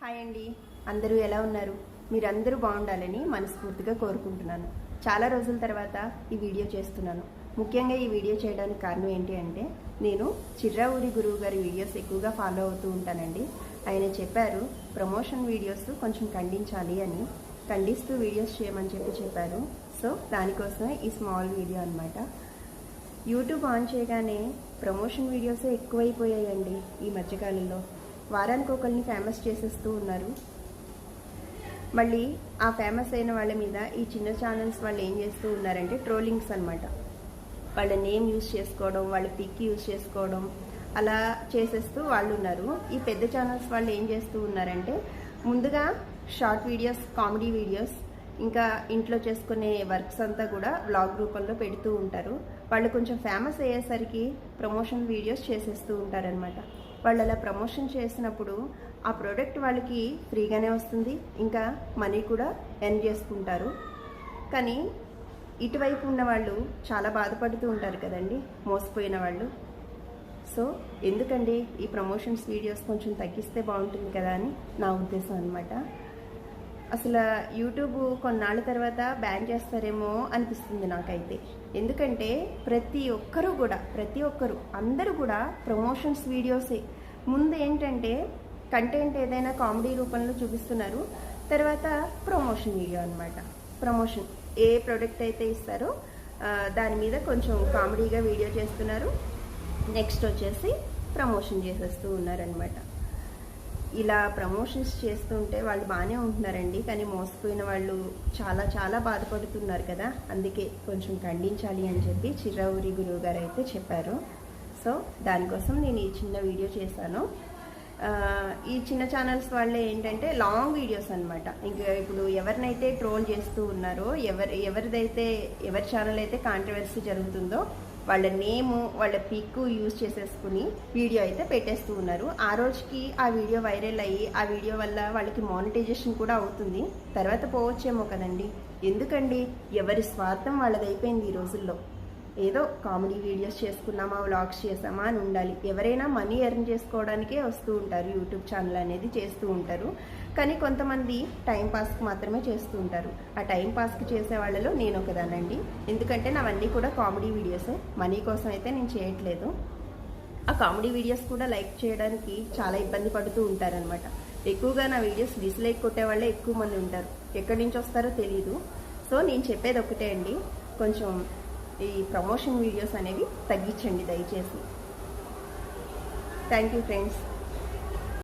Hi అండి, అందరూ ఎలా ఉన్నారు? మీరందరూ బాగుండాలని మనస్ఫూర్తిగా కోరుకుంటున్నాను. చాలా రోజుల తర్వాత ఈ వీడియో చేస్తున్నాను. ముఖ్యంగా ఈ వీడియో చేయడానికి కారణం ఏంటి అంటే, నేను చిర్రావూరి గురువు గారి వీడియోస్ ఎక్కువగా ఫాలో అవుతూ ఉంటానండి. ఆయన చెప్పారు ప్రమోషన్ వీడియోస్ కొంచెం ఖండించాలి అని, ఖండిస్తూ వీడియోస్ చేయమని చెప్పారు. సో దానికోసం ఈ స్మాల్ వీడియో అనమాట. యూట్యూబ్ ఆన్ చేయగానే ప్రమోషన్ వీడియోసే ఎక్కువైపోయాయండి ఈ మధ్యకాలంలో. వారానికి ఒకరిని ఫేమస్ చేసేస్తూ ఉన్నారు. మళ్ళీ ఆ ఫేమస్ అయిన వాళ్ళ మీద ఈ చిన్న ఛానల్స్ వాళ్ళు ఏం చేస్తూ ఉన్నారంటే ట్రోలింగ్స్ అనమాట. వాళ్ళ నేమ్ యూజ్ చేసుకోవడం, వాళ్ళ పిక్ యూజ్ చేసుకోవడం, అలా చేసేస్తూ వాళ్ళు ఉన్నారు. ఈ పెద్ద ఛానల్స్ వాళ్ళు ఏం చేస్తూ ఉన్నారంటే, ముందుగా షార్ట్ వీడియోస్, కామెడీ వీడియోస్, ఇంకా ఇంట్లో చేసుకునే వర్క్స్ అంతా కూడా వ్లాగ్ రూపంలో పెడుతూ ఉంటారు. వాళ్ళు కొంచెం ఫేమస్ అయ్యేసరికి ప్రమోషన్ వీడియోస్ చేసేస్తూ ఉంటారనమాట. వాళ్ళు అలా ప్రమోషన్ చేసినప్పుడు ఆ ప్రోడక్ట్ వాళ్ళకి ఫ్రీగానే వస్తుంది, ఇంకా మనీ కూడా ఎర్న్ చేసుకుంటారు. కానీ ఇటువైపు ఉన్న వాళ్ళు చాలా బాధపడుతూ ఉంటారు కదండి, మోసపోయిన వాళ్ళు. సో ఎందుకండి ఈ ప్రమోషన్స్ వీడియోస్ కొంచెం తగ్గిస్తే బాగుంటుంది కదా అని నా ఉద్దేశం అనమాట. అసలు యూట్యూబ్ కొన్నాళ్ళ తర్వాత బ్యాన్ చేస్తారేమో అనిపిస్తుంది నాకైతే. ఎందుకంటే ప్రతి ఒక్కరు అందరూ కూడా ప్రమోషన్స్ వీడియోసే. ముందు ఏంటంటే కంటెంట్ ఏదైనా కామెడీ రూపంలో చూపిస్తున్నారు, తర్వాత ప్రమోషన్ వీడియో అనమాట. ప్రమోషన్ ఏ ప్రోడక్ట్ అయితే ఇస్తారో దాని మీద కొంచెం కామెడీగా వీడియో చేస్తున్నారు, నెక్స్ట్ వచ్చేసి ప్రమోషన్ చేసేస్తూ ఉన్నారనమాట. ఇలా ప్రమోషన్స్ చేస్తుంటే వాళ్ళు బాగానే ఉంటున్నారండి, కానీ మోసపోయిన వాళ్ళు చాలా బాధపడుతున్నారు కదా. అందుకే కొంచెం ఖండించాలి అని చెప్పి చిర్రావూరి గురువు గారు అయితే చెప్పారు. సో దానికోసం నేను ఈ చిన్న వీడియో చేశాను. ఈ చిన్న ఛానల్స్ వాళ్ళే ఏంటంటే లాంగ్ వీడియోస్ అనమాట. ఇంకా ఇప్పుడు ఎవరినైతే ట్రోల్ చేస్తూ ఉన్నారో, ఎవరి ఛానల్ అయితే కాంట్రవర్సీ జరుగుతుందో వాళ్ళ నేము, వాళ్ళ పిక్ యూజ్ చేసేసుకుని వీడియో అయితే పెట్టేస్తూ ఉన్నారు. ఆ రోజుకి ఆ వీడియో వైరల్ అయ్యి ఆ వీడియో వల్ల వాళ్ళకి మానిటైజేషన్ కూడా అవుతుంది. తర్వాత పోవచ్చేమో కదండి. ఎందుకండి, ఎవరి స్వార్థం వాళ్ళదైపోయింది ఈ రోజుల్లో. ఏదో కామెడీ వీడియోస్ చేసుకున్నామా, వ్లాగ్స్ చేసామా అని ఉండాలి. ఎవరైనా మనీ ఎర్న్ చేసుకోవడానికే వస్తూ ఉంటారు, యూట్యూబ్ ఛానల్ అనేది చేస్తూ ఉంటారు. కానీ కొంతమంది టైంపాస్కి మాత్రమే చేస్తూ ఉంటారు. ఆ టైంపాస్కి చేసే వాళ్ళలో నేను ఒకదానండి. ఎందుకంటే నావన్నీ కూడా కామెడీ వీడియోసే, మనీ కోసం అయితే నేను చేయట్లేదు. ఆ కామెడీ వీడియోస్ కూడా లైక్ చేయడానికి చాలా ఇబ్బంది పడుతూ ఉంటారనమాట. ఎక్కువగా నా వీడియోస్ డిస్లైక్ కొట్టే వాళ్ళే ఎక్కువ మంది ఉంటారు. ఎక్కడి నుంచి వస్తారో తెలీదు. సో నేను చెప్పేది ఒకటే అండి, కొంచెం ఈ ప్రమోషన్ వీడియోస్ అనేవి తగ్గించండి దయచేసి. Thank you friends.